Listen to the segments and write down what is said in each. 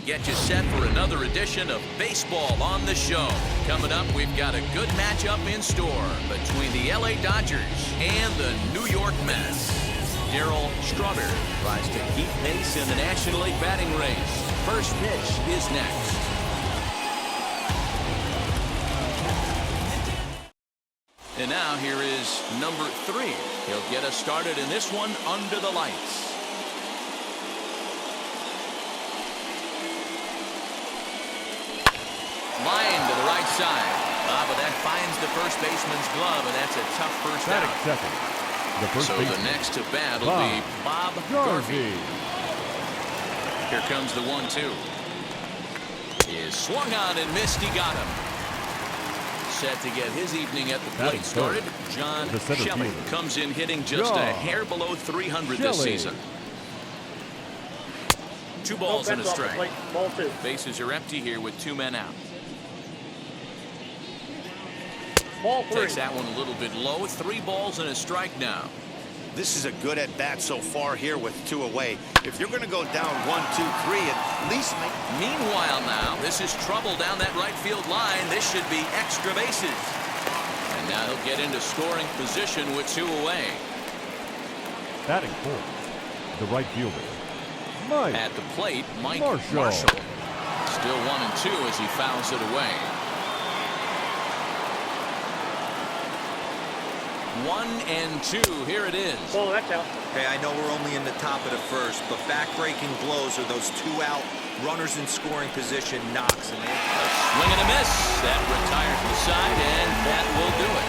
get you set for another edition of Baseball on the Show. Coming up, we've got a good matchup in store between the LA Dodgers and the New York Mets. Darryl Strawberry tries to keep pace in the National League batting race. First pitch is next. And now here is number 3. He'll get us started in this one under the lights. Line to the right side. But that finds the first baseman's glove, and that's a tough first out. Second. The next to bat will be Bob Garvey. Here comes the 1-2. Is swung on and missed. He got him. Set to get his evening at the plate started. John Shelley comes in hitting just a hair below 300 this season. 2 balls and a strike. Bases are empty here with 2 men out. Takes that one a little bit low. 3 balls and a strike now. This is a good at bat so far here with 2 away. If you're going to go down 1, 2, 3, at least make. Meanwhile, now this is trouble down that right field line. This should be extra bases. And now he'll get into scoring position with 2 away. Batting 4th, the right fielder, Mike. At the plate, Mike Marshall. Still 1 and 2 as he fouls it away. 1 and 2. Here it is. Oh, that's out. Okay, I know we're only in the top of the first, but back-breaking blows are those 2 out runners in scoring position knocks. And a swing and a miss. That retires the side, and that will do it.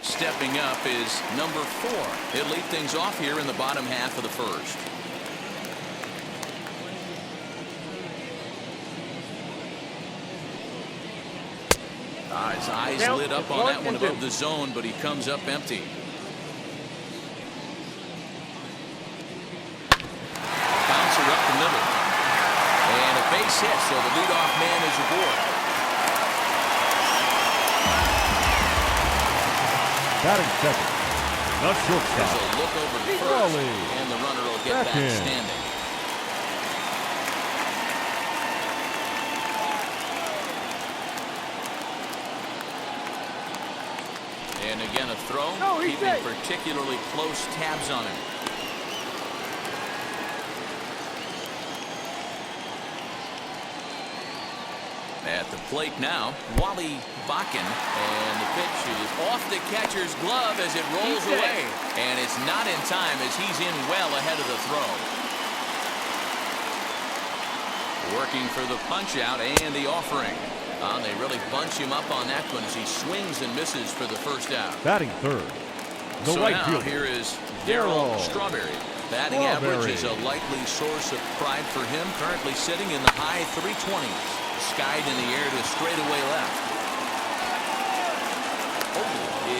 Stepping up is number 4. He'll lead things off here in the bottom half of the first. His eyes lit up on that one above the zone, but he comes up empty. Bouncer up the middle. And a base hit, so the leadoff man is aboard. Batting second, the shortstop. There's a look over the first, and the runner will get back standing. And again a throw, keeping particularly close tabs on him. At the plate now, Wally Bakken, and the pitch is off the catcher's glove as it rolls away. And it's not in time as he's in well ahead of the throw. Working for the punch out and the offering. They really bunch him up on that one as he swings and misses for the first out. Batting 3rd, the so right now fielder, here is Darryl Strawberry. Batting average is a likely source of pride for him. Currently sitting in the high 320s. Skied in the air to straightaway left.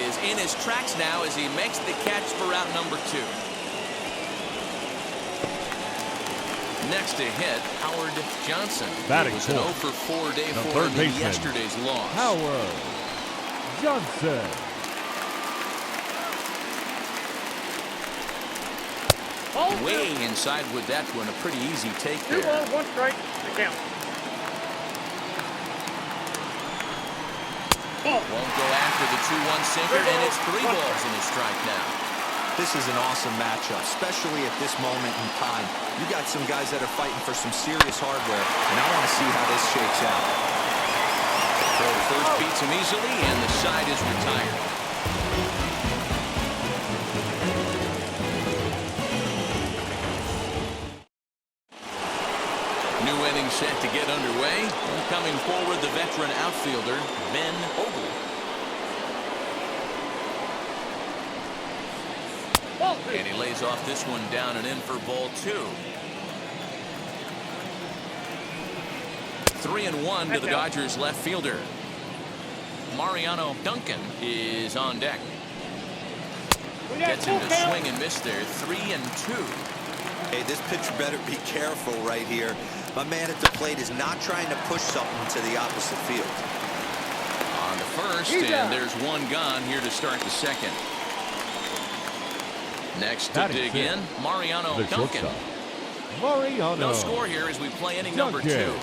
Is in his tracks now as he makes the catch for out number 2. Next to hit, Howard Johnson. Batting it was an 0 for 4 day for him in yesterday's loss. Howard Johnson. Way inside with that one. A pretty easy take there. 2 balls, 1 strike. The count. Won't go after the 2-1 sinker, and it's 3 balls and a strike now. this is an awesome matchup, especially at this moment in time. You got some guys that are fighting for some serious hardware, and I want to see how this shakes out. So the first beats him easily, and the side is retired. New inning set to get underway. Coming forward, the veteran outfielder, Ben Ogle. And he lays off this one down and in for ball 2. 3-1 to the Dodgers left fielder. Mariano Duncan is on deck. Gets him to swing and miss there. 3-2. Hey, this pitcher better be careful right here. My man at the plate is not trying to push something to the opposite field. On the first, and there's one gone here to start the second. Next to Batting dig fifth, in, Mariano the Duncan. shortstop, Mariano. No score here as we play inning number 2. Duncan.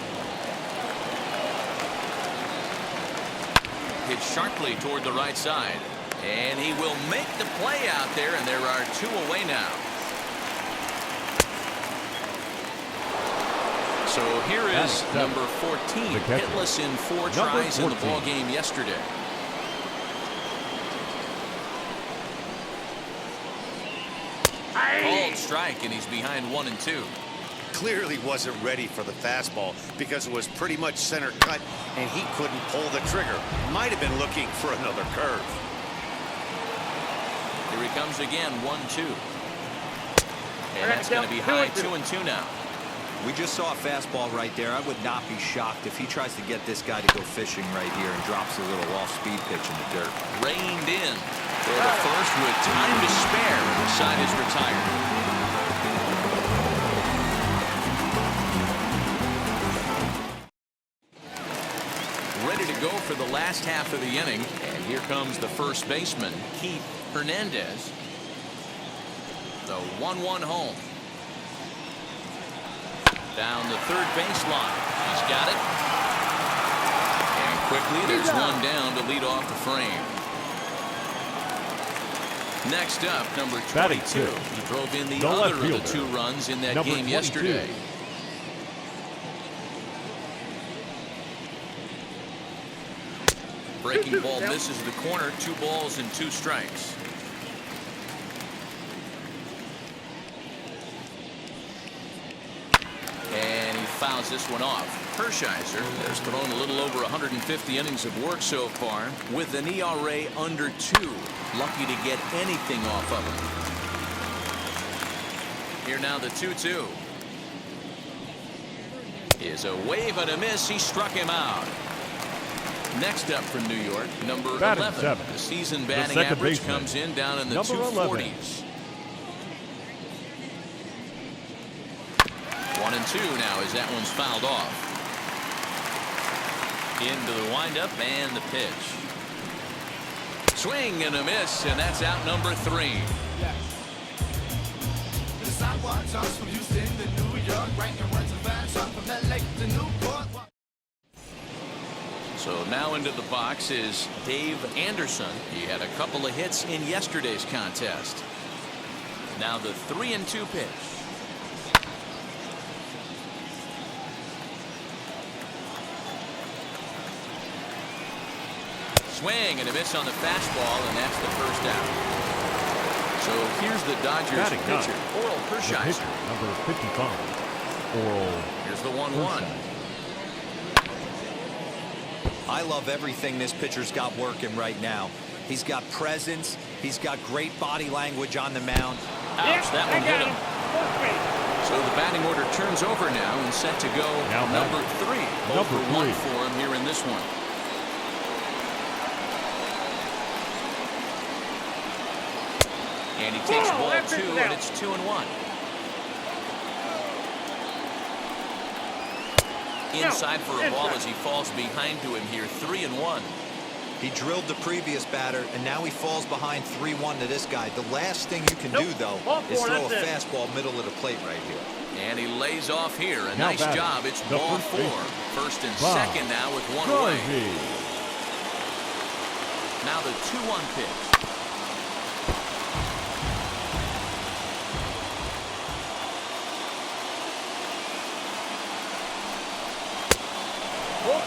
Hit sharply toward the right side. And he will make the play out there, and there are 2 away now. So here is number 14, hitless in 4 tries in the ball game yesterday. Called strike, and he's behind 1-2. Clearly wasn't ready for the fastball because it was pretty much center cut, and he couldn't pull the trigger. Might have been looking for another curve. Here he comes again, 1-2. And that's going to be high, 2-2 now. We just saw a fastball right there. I would not be shocked if he tries to get this guy to go fishing right here and drops a little off-speed pitch in the dirt. Reined in. Throw to first with time to spare. The side is retired. Ready to go for the last half of the inning. And here comes the first baseman, Hernandez. The 1-1 home. Down the third baseline. He's got it. And quickly there's one down to lead off the frame. Next up, number 22. He drove in the other of the 2 runs in that game yesterday. Breaking ball misses the corner. 2 balls and 2 strikes. And he fouls this one off. Hershiser has thrown a little over 150 innings of work so far with an ERA under 2. Lucky to get anything off of him. Here now the 2-2. Is a wave and a miss. He struck him out. Next up from New York, number 11. 7. The season batting average comes in down in the 240s. 1-2 now as that one's fouled off. Into the windup and the pitch. Swing and a miss, and that's out number 3. So now into the box is Dave Anderson. He had a couple of hits in yesterday's contest. Now the 3-2 pitch. Swing and a miss on the fastball, and that's the first out. So here's the Dodgers pitcher, Oral Hershiser. Number 55, Oral. Here's the 1-1. I love everything this pitcher's got working right now. He's got presence. He's got great body language on the mound. Ouch, that one hit him. So the batting order turns over now and set to go now number 3. Over 1 for him here in this one. And he takes ball 2, and it's 2-1. Inside for a ball as he falls behind to him here, 3-1. He drilled the previous batter, and now he falls behind 3-1 to this guy. The last thing you can do, though, is throw a fastball middle of the plate right here. And he lays off here. A now nice job. It's ball 4. First and second now with 1 away. Now the 2-1 pitch.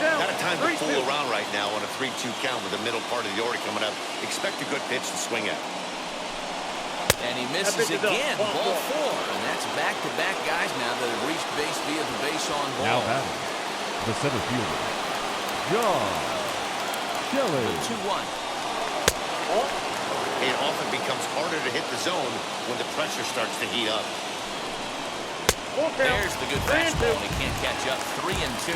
Not a time to fool around right now on a 3-2 count with the middle part of the order coming up. Expect a good pitch to swing at. And he misses again. Ball 4. And that's back-to-back guys now that have reached base via the base on ball. Now batting, the center fielder, John Kelly. 2-1. It often becomes harder to hit the zone when the pressure starts to heat up. There's the good fastball, and he can't catch up. 3-2.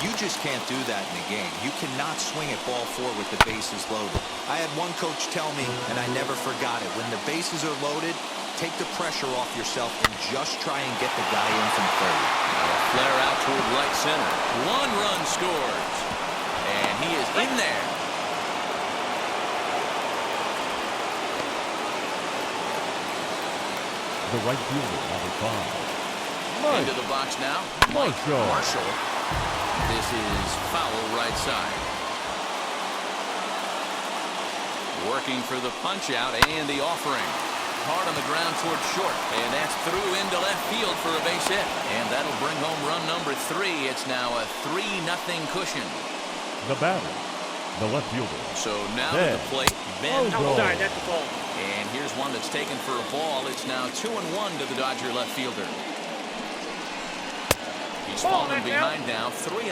You just can't do that in a game. You cannot swing at ball 4 with the bases loaded. I had one coach tell me, and I never forgot it, when the bases are loaded, take the pressure off yourself and just try and get the guy in from third. A flare out toward right center. 1 run scores. And he is in there. The right fielder, number 5. Into the box now. Marshall. This is foul right side. Working for the punch out and the offering. Hard on the ground toward short. And that's through into left field for a base hit. And that'll bring home run number 3. It's now a 3-0 cushion. The batter, the left fielder. So now to the plate. Ben. Outside, that's the ball. And here's one that's taken for a ball. It's now 2-1 to the Dodger left fielder. He's falling behind now, 3-1.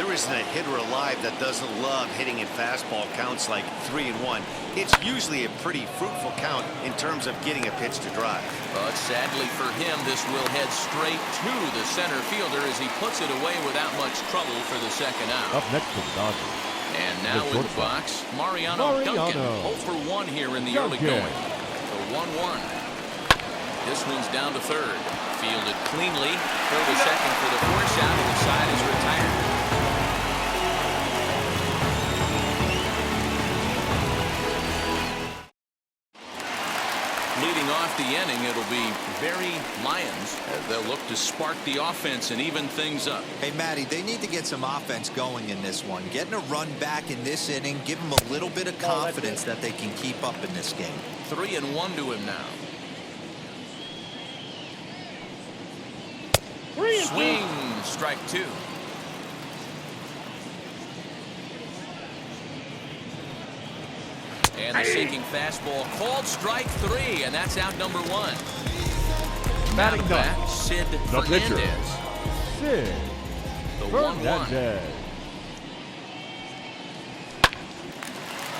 There isn't a hitter alive that doesn't love hitting in fastball counts like 3-1. It's usually a pretty fruitful count in terms of getting a pitch to drive. But sadly for him, this will head straight to the center fielder as he puts it away without much trouble for the second out. Up next to the Dodgers. And now in the box, Mariano Duncan. 0 for 1 here in the early going. The 1-1. This one's down to third. Fielded cleanly. Throw to second for the force out, and the side is retired. Leading off the inning, it'll be Barry Lyons. They'll look to spark the offense and even things up. Hey, Matty, they need to get some offense going in this one. Getting a run back in this inning, give them a little bit of confidence that they can keep up in this game. 3-1 to him now. Swing, strike 2. And the sinking fastball called strike 3, and that's out number 1. Batting now back, Sid Fernandez. Sid The 1-1.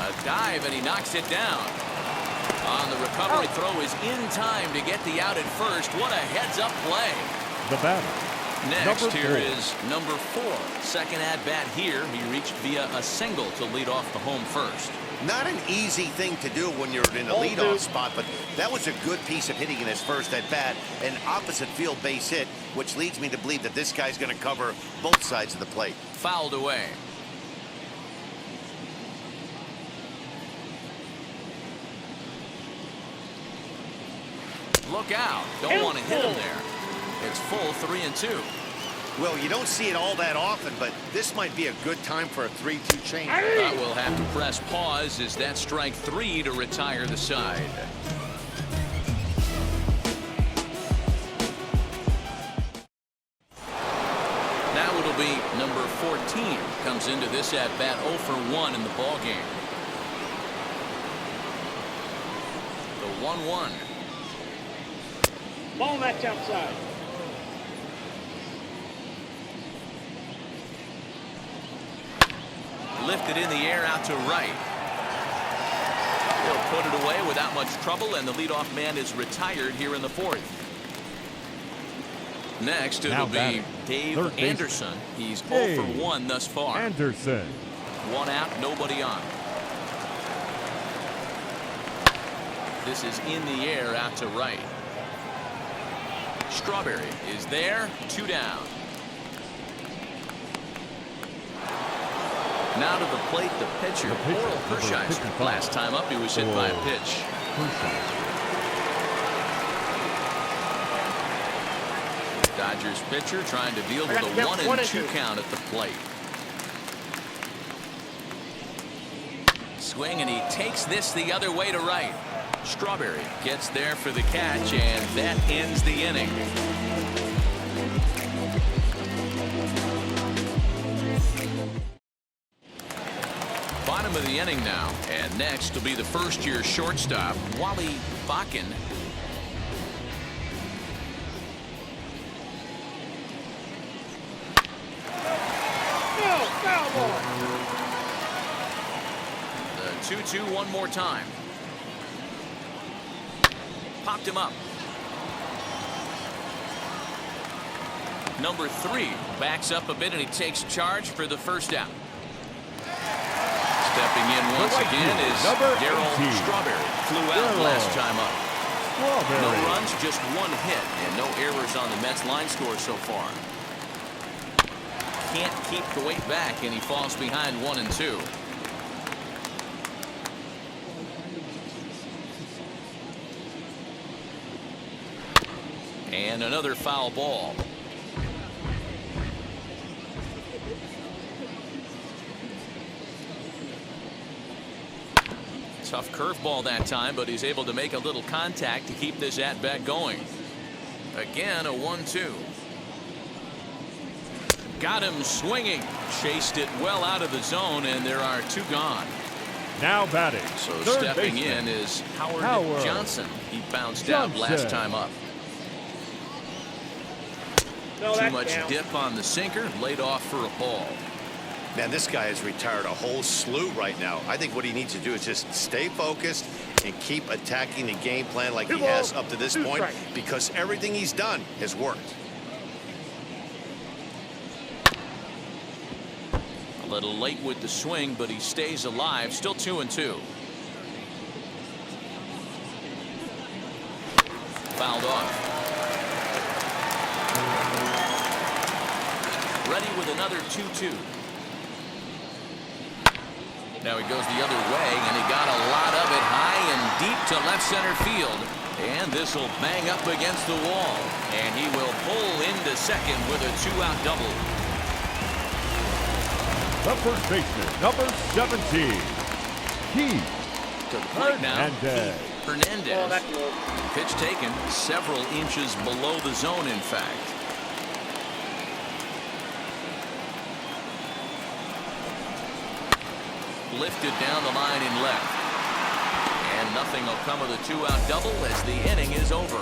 A dive, and he knocks it down. On the recovery throw is in time to get the out at first. What a heads-up play. The batter. Next here is number 4. Second at-bat here. He reached via a single to lead off the home first. Not an easy thing to do when you're in the leadoff spot, but that was a good piece of hitting in his first at-bat. An opposite field base hit, which leads me to believe that this guy's going to cover both sides of the plate. Fouled away. Look out. Don't want to hit him there. It's full 3-2. Well, you don't see it all that often, but this might be a good time for a 3-2 change. But we'll have to press pause as that strike 3 to retire the side. Now it'll be number 14. Comes into this at-bat 0 for 1 in the ballgame. The 1-1. Ball match outside. Lifted in the air out to right. He'll put it away without much trouble, and the leadoff man is retired here in the 4th. Next, it'll be Dave Anderson. He's 0 for 1 thus far. Anderson. 1 out, nobody on. This is in the air out to right. Strawberry is there, 2 down. Now to the plate, the pitcher, Oral Hershiser. Last time up, he was hit by a pitch. Dodgers pitcher trying to deal with a 1-2 count at the plate. Swing, and he takes this the other way to right. Strawberry gets there for the catch, and that ends the inning. Bottom of the inning now, and next will be the first-year shortstop, Wally Bakken. Foul ball. The 2-2 one more time. Popped him up. Number 3 backs up a bit, and he takes charge for the first out. Stepping in once again is Darryl Strawberry. Flew out last time up. No runs, just 1 hit, and no errors on the Mets line score so far. Can't keep the weight back, and he falls behind 1-2. And another foul ball. Tough curveball that time, but he's able to make a little contact to keep this at-bat going. Again, a 1-2. Got him swinging. Chased it well out of the zone, and there are 2 gone. Now batting. So third stepping baseman. in is Howard Johnson. He bounced out last time up. No, Too much dip on the sinker, laid off for a ball. Man, this guy has retired a whole slew right now. I think what he needs to do is just stay focused and keep attacking the game plan like he has up to this point, because everything he's done has worked. A little late with the swing, but he stays alive. Still 2-2. Fouled off. Ready with another 2-2. Now he goes the other way, and he got a lot of it high and deep to left center field. And this will bang up against the wall. And he will pull into second with a 2-out double. The first baseman, number 17. To the plate now. Fernandez. Oh, that's low. Pitch taken several inches below the zone, in fact. Lifted down the line in left. And nothing will come of the 2-out double as the inning is over.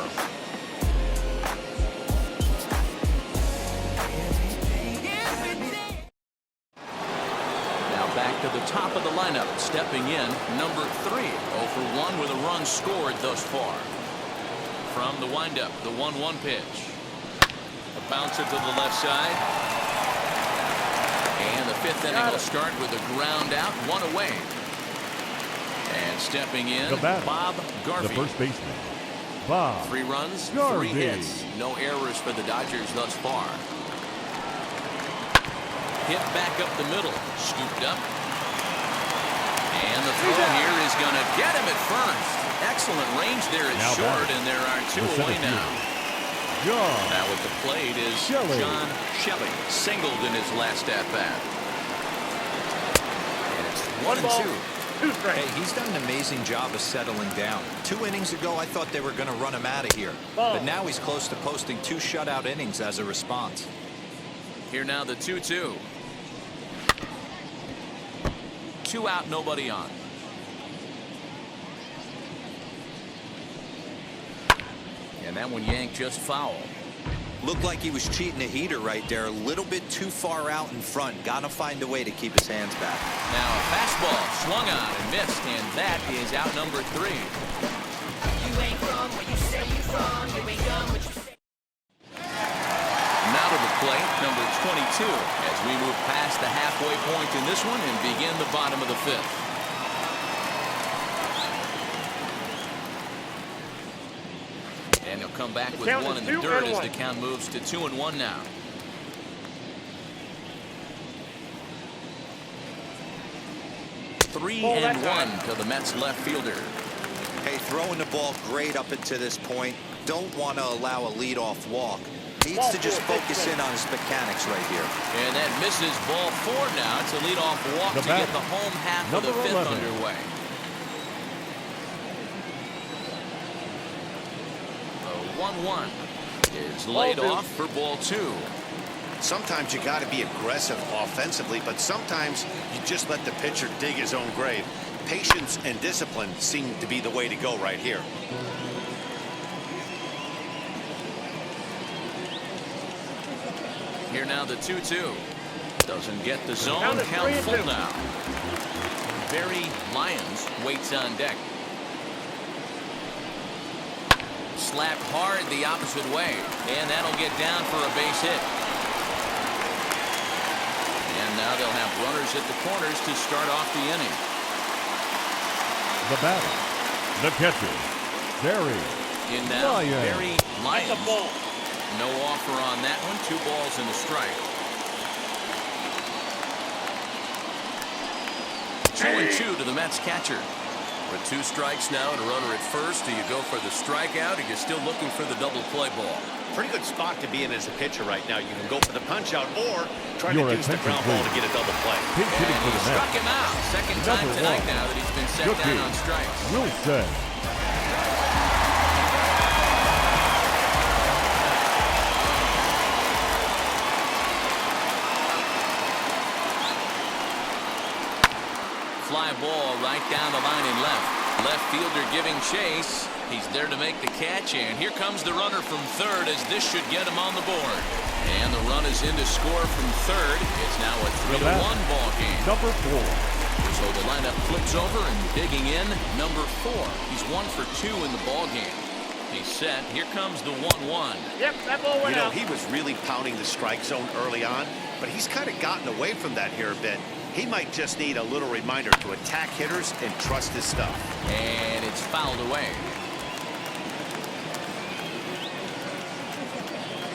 Now back to the top of the lineup. Stepping in, number 3. 0 for 1 with a run scored thus far. From the windup, the 1-1 pitch. A bouncer to the left side. And the 5th inning will start with a ground out, 1 away. And stepping in, Bob Garvey. The first baseman, Bob 3 runs, Garvey. 3 hits. No errors for the Dodgers thus far. Hit back up the middle, scooped up. And the throw here is going to get him at first. Excellent range there at short, and there are 2 away now. Now at the plate is John Shelley, singled in his last at-bat. And it's 1-2. Hey, he's done an amazing job of settling down. 2 innings ago, I thought they were going to run him out of here. But now he's close to posting 2 shutout innings as a response. Here now the 2-2. 2 out, nobody on. And that one yanked just foul. Looked like he was cheating a heater right there. A little bit too far out in front. Got to find a way to keep his hands back. Now a fastball swung on and missed, and that is out number 3. You ain't from where you say you from. You ain't done what you say. Now to the plate, number 22, as we move past the halfway point in this one and begin the bottom of the 5th. And he'll come back with 1 in the dirt as the count moves to 2-1 now. Three and 1 to the Mets left fielder. Hey, throwing the ball great up until this point. Don't want to allow a leadoff walk. Needs to just focus in on his mechanics right here. And that misses ball 4 now. It's a leadoff walk to get the home half of the 5th underway. The 1-1 is laid off for ball 2. Sometimes you got to be aggressive offensively, but sometimes you just let the pitcher dig his own grave. Patience and discipline seem to be the way to go right here. Here now the 2-2. Doesn't get the zone. Count full now. Barry Lyons waits on deck. Slapped hard the opposite way, and that'll get down for a base hit. And now they'll have runners at the corners to start off the inning. The batter, the catcher, Barry In now, Lyons. Barry Lyons. That's a ball. No offer on that one. 2 balls and a strike. 2-2 to the Mets catcher. With 2 strikes now and a runner at first, do you go for the strikeout, or you're still looking for the double play ball? Pretty good spot to be in as a pitcher right now. You can go for the punch out or try Your to use the attention, ground ball to please. get a double play. Pinch hitting And for he the struck Mets. him out. Second time Number tonight 1. now that he's been set Rookie. down on strikes. Wilson. Fly ball right down the line in left. Left fielder giving chase. He's there to make the catch, and here comes the runner from third as this should get him on the board. And the run is in to score from third. It's now a 3-1 ball game. Number 4. So the lineup flips over and digging in, number 4. He's 1 for 2 in the ball game. He's set. Here comes the 1-1. Yep, that ball went You know, out. he was really pounding the strike zone early on, but he's kind of gotten away from that here a bit. He might just need a little reminder to attack hitters and trust his stuff. And it's fouled away.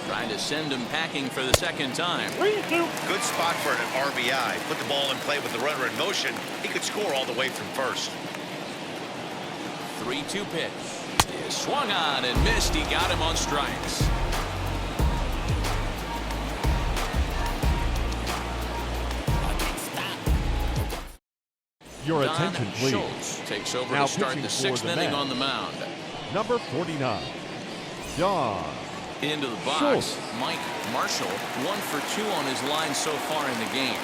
Trying to send him packing for the second time. 3-2. Good spot for an RBI. Put the ball in play with the runner in motion. He could score all the way from first. 3-2 pitch. Is swung on and missed. He got him on strikes. Your Don attention, please. Schultz takes over Now to start pitching the for 6th the inning Mets. on the mound. Number 49. Don. Into the box, Schultz. Mike Marshall, 1 for 2 on his line so far in the game.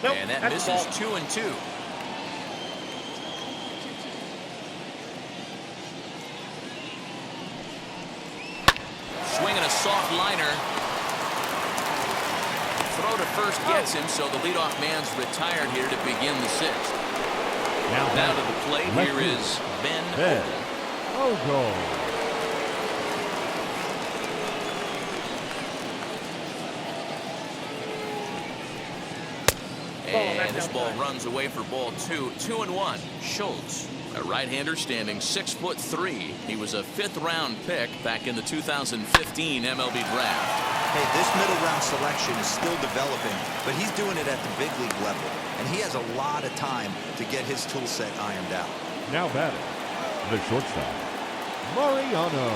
Nope, And that that's misses ball. 2-2. Swinging a soft liner. Throw to first gets him, so the leadoff man's retired here to begin the 6th. Now to the plate, left here field. is Ben Ben. Ogle. Ogle. And this ball runs away for ball 2. 2-1. Schultz, a right-hander standing 6'3". He was a 5th-round pick back in the 2015 MLB draft. Hey, this middle round selection is still developing, but he's doing it at the big league level, and he has a lot of time to get his tool set ironed out. Now batting. The shortstop. Mariano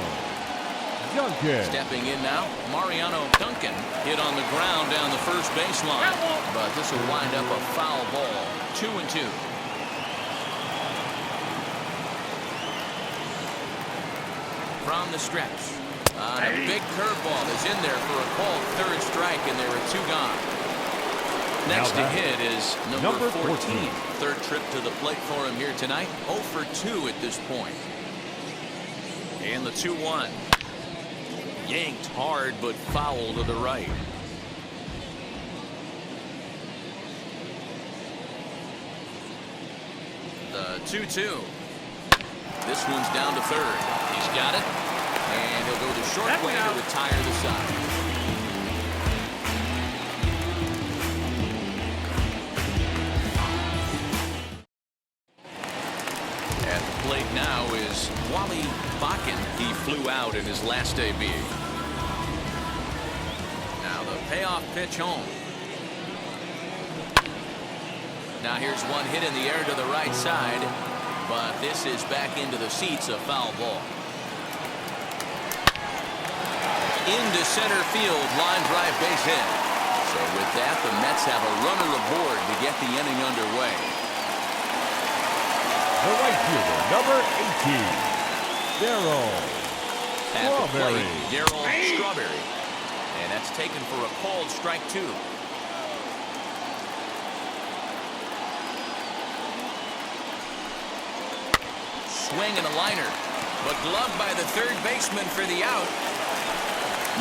Duncan. Stepping in now, Mariano Duncan hit on the ground down the first baseline, but this will wind up a foul ball. 2-2. From the stretch. A big curveball is in there for a called 3rd strike, and there are 2 gone. Next to hit is number 14. 3rd trip to the plate for him here tonight. 0 for 2 at this point. And the 2-1. Yanked hard, but foul to the right. The 2-2. This one's down to 3rd. He's got it. And he'll go the short way to retire the side. At the plate now is Wally Bakken. He flew out in his last AB. Now the payoff pitch home. Now here's one hit in the air to the right side, but this is back into the seats, a foul ball. Into center field, line drive base hit. So with that, the Mets have a runner aboard to get the inning underway. The right fielder, number 18. Darryl At the Strawberry. plate, Darryl Strawberry. And that's taken for a called strike 2. Swing and a liner, but gloved by the 3rd baseman for the out.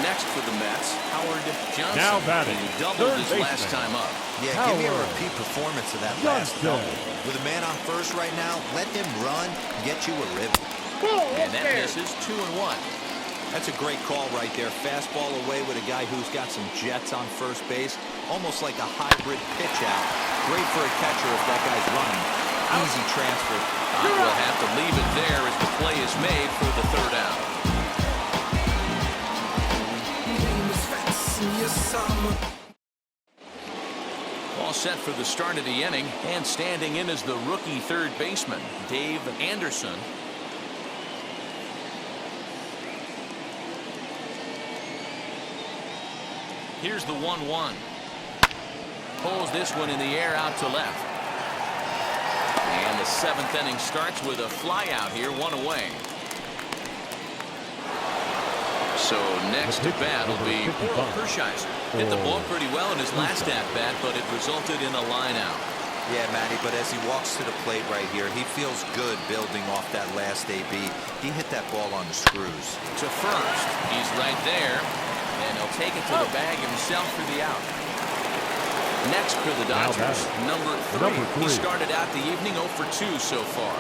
Next for the Mets, Howard Johnson. Now batting, He doubled 3rd his baseman. last time up. Yeah, give me a Howard repeat performance of that last Johnson. double. With a man on first right now, let him run, get you a ribby. And that misses 2-1. That's a great call right there. Fastball away with a guy who's got some jets on first base. Almost like a hybrid pitch out. Great for a catcher if that guy's running. Easy transfer. We'll have to leave it there as the play is made for the 3rd out. all set for the start of the inning, and standing in as the rookie third baseman, Dave Anderson. Here's the 1-1. Pulls this one in the air out to left. And the 7th inning starts with a fly out here, 1 away. So next to bat will be Hershiser. Hit the ball pretty well in his last at-bat, but it resulted in a line out. Yeah, Matty, but as he walks to the plate right here, he feels good building off that last AB. He hit that ball on the screws. To first. He's right there, and he'll take it to the bag himself for the out. Next for the Dodgers, number 3. He started out the evening 0 for 2 so far.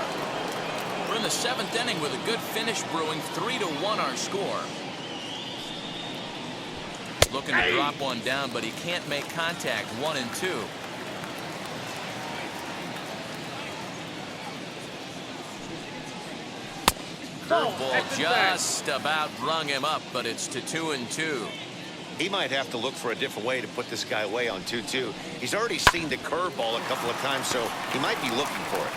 We're in the 7th inning with a good finish brewing. 3-1 our score. Looking to drop one down, but he can't make contact. 1-2. Curveball just about brung him up, but it's to 2-2. He might have to look for a different way to put this guy away on 2-2. He's already seen the curveball a couple of times, so he might be looking for it.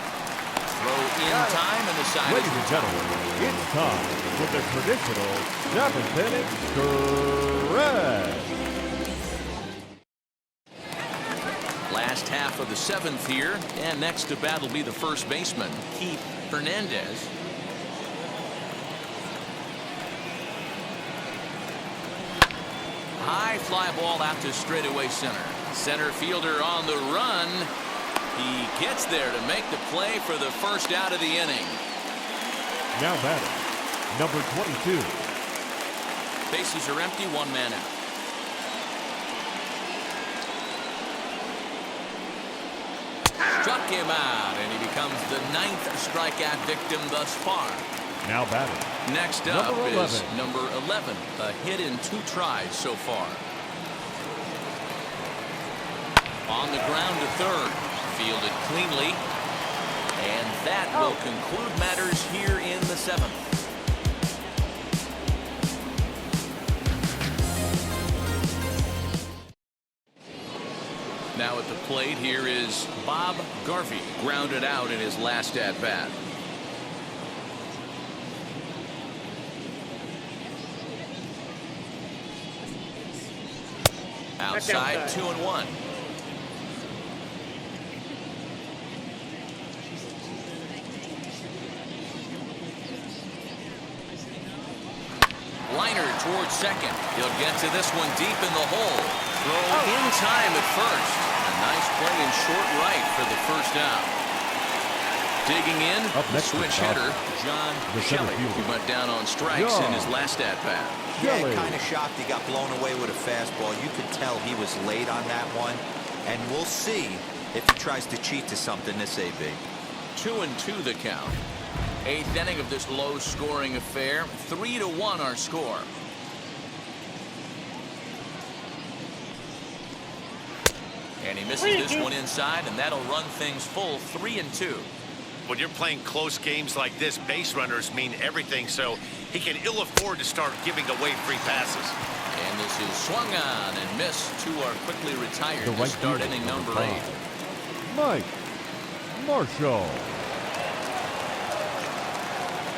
Throw in time, and the side Ladies and gentlemen, it's time for the traditional 7th inning stretch. Last half of the 7th here, and next to bat will be the first baseman, Fernandez. High fly ball out to straightaway center. Center fielder on the run. He gets there to make the play for the first out of the inning. Now batting, number 22. Bases are empty, 1 man out. Struck him out, and he becomes the 9th strikeout victim thus far. Now batting. Next up is number 11, a hit in 2 tries so far. On the ground to third, fielded cleanly, and that will conclude matters here in the 7th. Now at the plate, here is Bob Garvey, grounded out in his last at-bat. Outside, 2-1. Liner towards second. He'll get to this one deep in the hole. Throw in time at first. A nice play in short right for the first out. Digging in, the switch hitter, John Shelley, who went down on strikes in his last at-bat. Yeah, kind of shocked he got blown away with a fastball. You could tell he was late on that one. And we'll see if he tries to cheat to something this AB. 2-2 the count. 8th inning of this low-scoring affair. 3-1 our score. And he misses this one inside, and that'll run things full. 3-2. When you're playing close games like this, base runners mean everything, so he can ill afford to start giving away free passes. And this is swung on and missed. 2 are quickly retired to start inning number 8. Mike Marshall.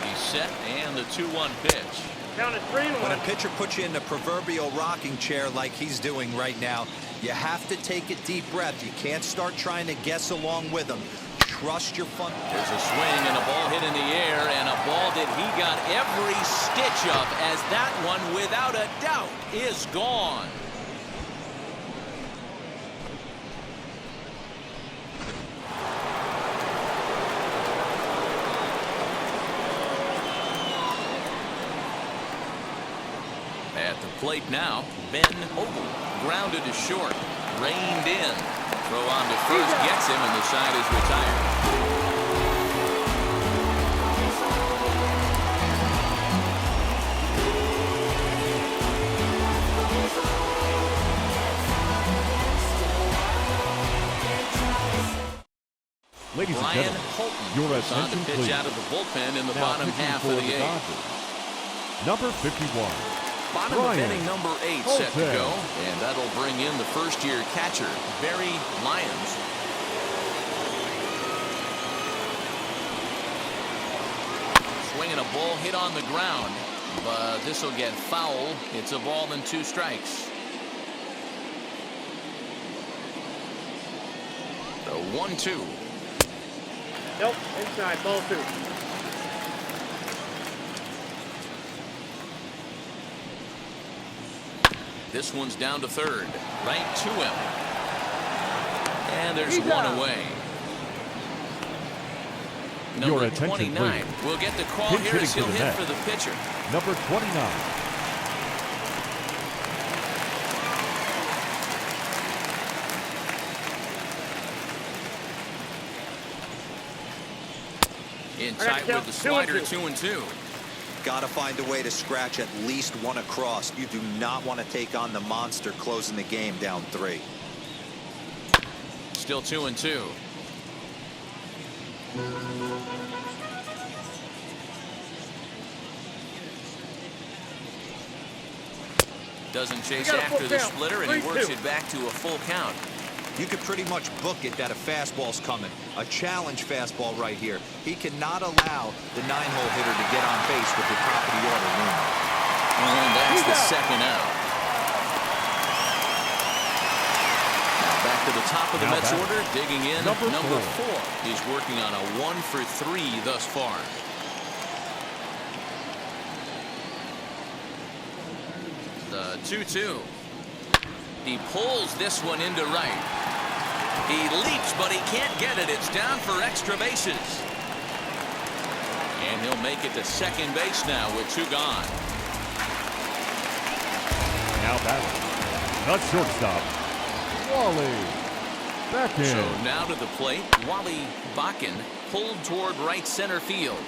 He's set, and the 2-1 pitch. Down at 3-1. When a pitcher puts you in the proverbial rocking chair like he's doing right now, you have to take a deep breath. You can't start trying to guess along with him. Trust your fun. There's a swing and a ball hit in the air, and a ball that he got every stitch of, as that one, without a doubt, is gone. At the plate now, Ben Ogle, grounded to short, reined in. Throw on to first, gets him, and the side is retired. Ladies and Brian gentlemen, Holton your is on to attention pitch please. out of the bullpen in the Now bottom pitching half for of the the 8th. Dodgers, number 51, Bottom of inning number 8 set to Okay. go. And that'll bring in the first-year catcher, Barry Lyons. Swinging a ball hit on the ground, but this will get foul. It's a ball and 2 strikes. The 1-2. Nope, inside, ball 2. This one's down to third. Right to him. And there's He's one out. away. Your Number attention, 29 please. will get the call Pitch here hitting as he'll to the hit net. for the pitcher. Number 29. In I got tight you. with the 2 and slider, 2. 2-2. Got to find a way to scratch at least one across. You do not want to take on the monster closing the game down 3. Still 2-2. Doesn't chase got a after full the count. splitter, and he 3-2. works it back to a full count. You could pretty much book it that a fastball's coming. A challenge fastball right here. He cannot allow the 9-hole hitter to get on base with the top of the order looming. And that's the second out. Now back to the top of the Now Mets back. order, digging in Number 4. He's working on a 1-for-3 thus far. The 2-2. He pulls this one into right. He leaps, but he can't get it. It's down for extra bases. And he'll make it to second base now with 2 gone. Now batting. The shortstop, Wally Bakken. So now to the plate, Wally Bakken pulled toward right center field.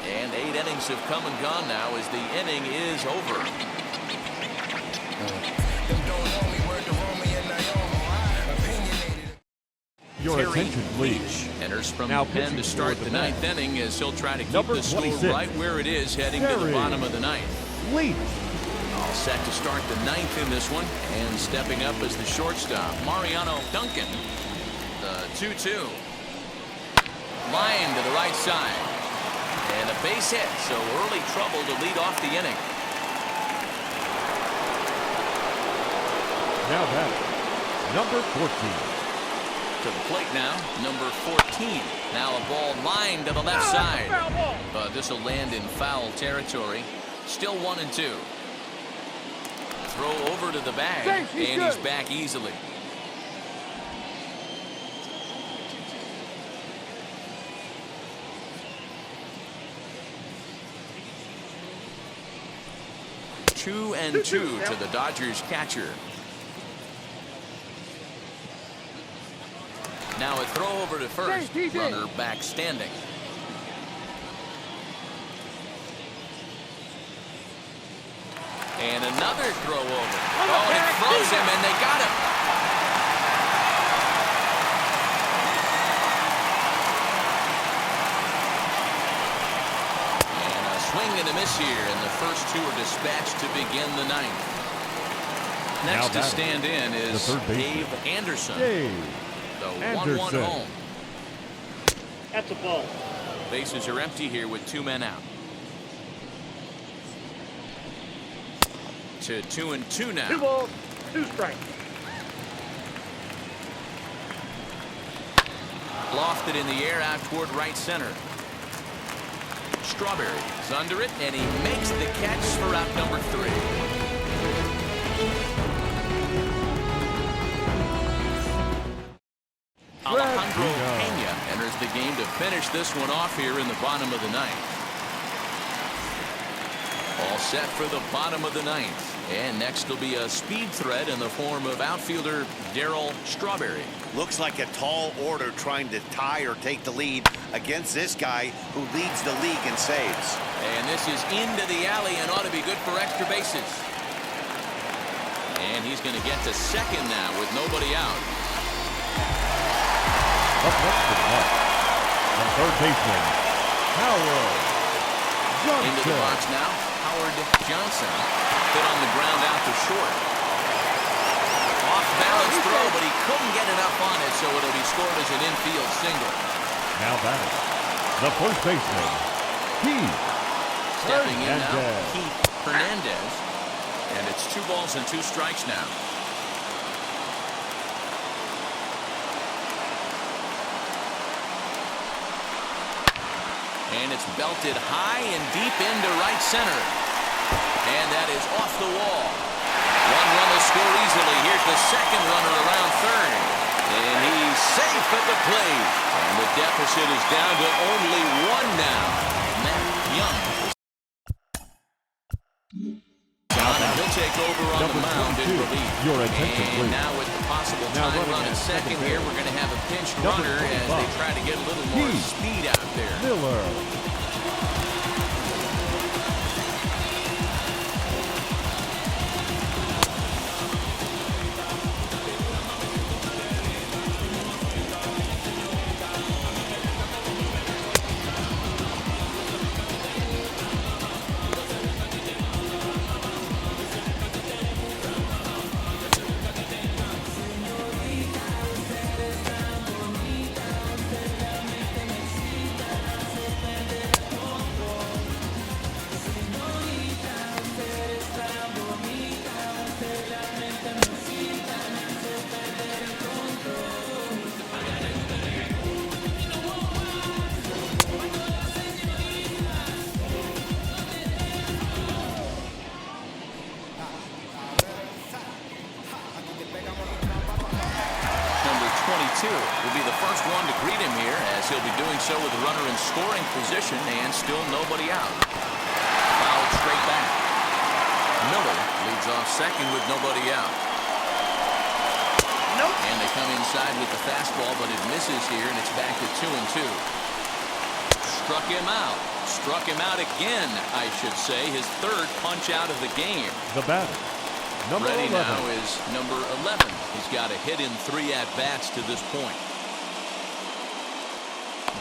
And 8 innings have come and gone now as the inning is over. Your Terry attention, please. Leach enters from Now the pen pitching to start for the the 9th Mets. inning as he'll try to keep Number the score 26, right where it is heading to the Terry bottom of the 9th. Leach. All set to start the 9th in this one, and stepping up as the shortstop, Mariano Duncan. The 2-2. Line to the right side. And a base hit, so early trouble to lead off the inning. Now batting. Number 14. To the plate now, number 14. Now a ball lined to the left side. Foul ball. But this will land in foul territory. Still 1-2. Throw over to the bag, Thanks, he's and he's good. back easily. Two and 2 to the Dodgers catcher. Now a throw over to first. Thanks, he's in. Runner back standing. And another throw over. Oh, and it throws him, and they got him. And a swing and a miss here, and the first 2 are dispatched to begin the 9th. Next to batting, stand in the is third baseman, Dave Anderson. Dave The 1-1 Anderson. home. That's a ball. Bases are empty here with 2 men out. To 2-2 now. 2 balls, 2 strikes. Lofted in the air out toward right center. Strawberry is under it, and he makes the catch for out number 3. Alejandro Pena enters the game to finish this one off here in the bottom of the 9th. All set for the bottom of the 9th. And next will be a speed threat in the form of outfielder Darryl Strawberry. Looks like a tall order trying to tie or take the lead against this guy who leads the league in saves. And this is into the alley and ought to be good for extra bases. And he's going to get to second now with nobody out. Up next to the net. The third baseman, Howard Johnson. Into the box now, Howard Johnson. hit on the ground out to short. Off-balance throw, but he couldn't get enough on it, so it'll be scored as an infield single. Now batting, the first baseman, Keith Stepping in now, Fernandez. Keith Fernandez. And it's 2 balls and 2 strikes now. And it's belted high and deep into right center. And that is off the wall. 1 run will score easily. Here's the second runner around third. And he's safe at the plate. And the deficit is down to only 1 now. Matt Young. He'll take over on the mound in relief. Your attention, and please. now with the possible time run at second here, we're going to have a pinch runner as they try to get a little more speed out there. Miller. Will be the first one to greet him here, as he'll be doing so with the runner in scoring position and still nobody out. Fouled straight back. Miller leads off second with nobody out. Nope. And they come inside with the fastball, but it misses here, and it's back to 2-2. Struck him out. Struck him out again, I should say. His third punch out of the game. The batter, number Ready 11. now is number 11. He's got a hit in 3 at-bats to this point.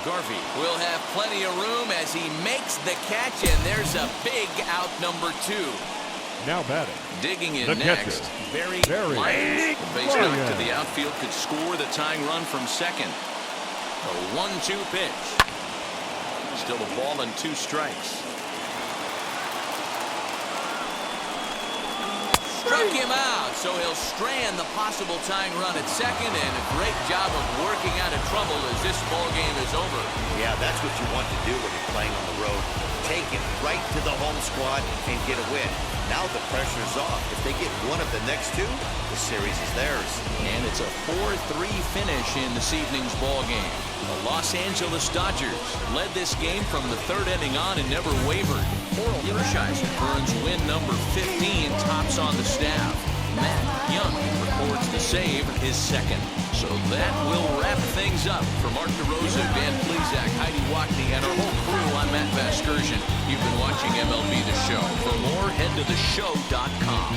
Garvey will have plenty of room as he makes the catch, and there's a big out number 2. Now batting, Digging in the next, catcher, Barry Barry Lyons. The base Lyons. knock to the outfield could score the tying run from second. A 1-2 pitch. Still a ball and 2 strikes. Struck him out, so he'll strand the possible tying run at second, and a great job of working out of trouble as this ball game is over. Yeah, that's what you want to do when you're playing on the road. Take it right to the home squad and get a win. Now the pressure's off. If they get one of the next 2, the series is theirs. And it's a 4-3 finish in this evening's ball game. The Los Angeles Dodgers led this game from the 3rd inning on and never wavered. Hershiser earns win number 15, tops on the staff. Matt Young records the save, his 2nd. So that will wrap things up. For Mark DeRosa, Dan Plesac, Heidi Wackney, and our whole crew, I'm Matt Vasgersian. You've been watching MLB The Show. For more, head to TheShow.com.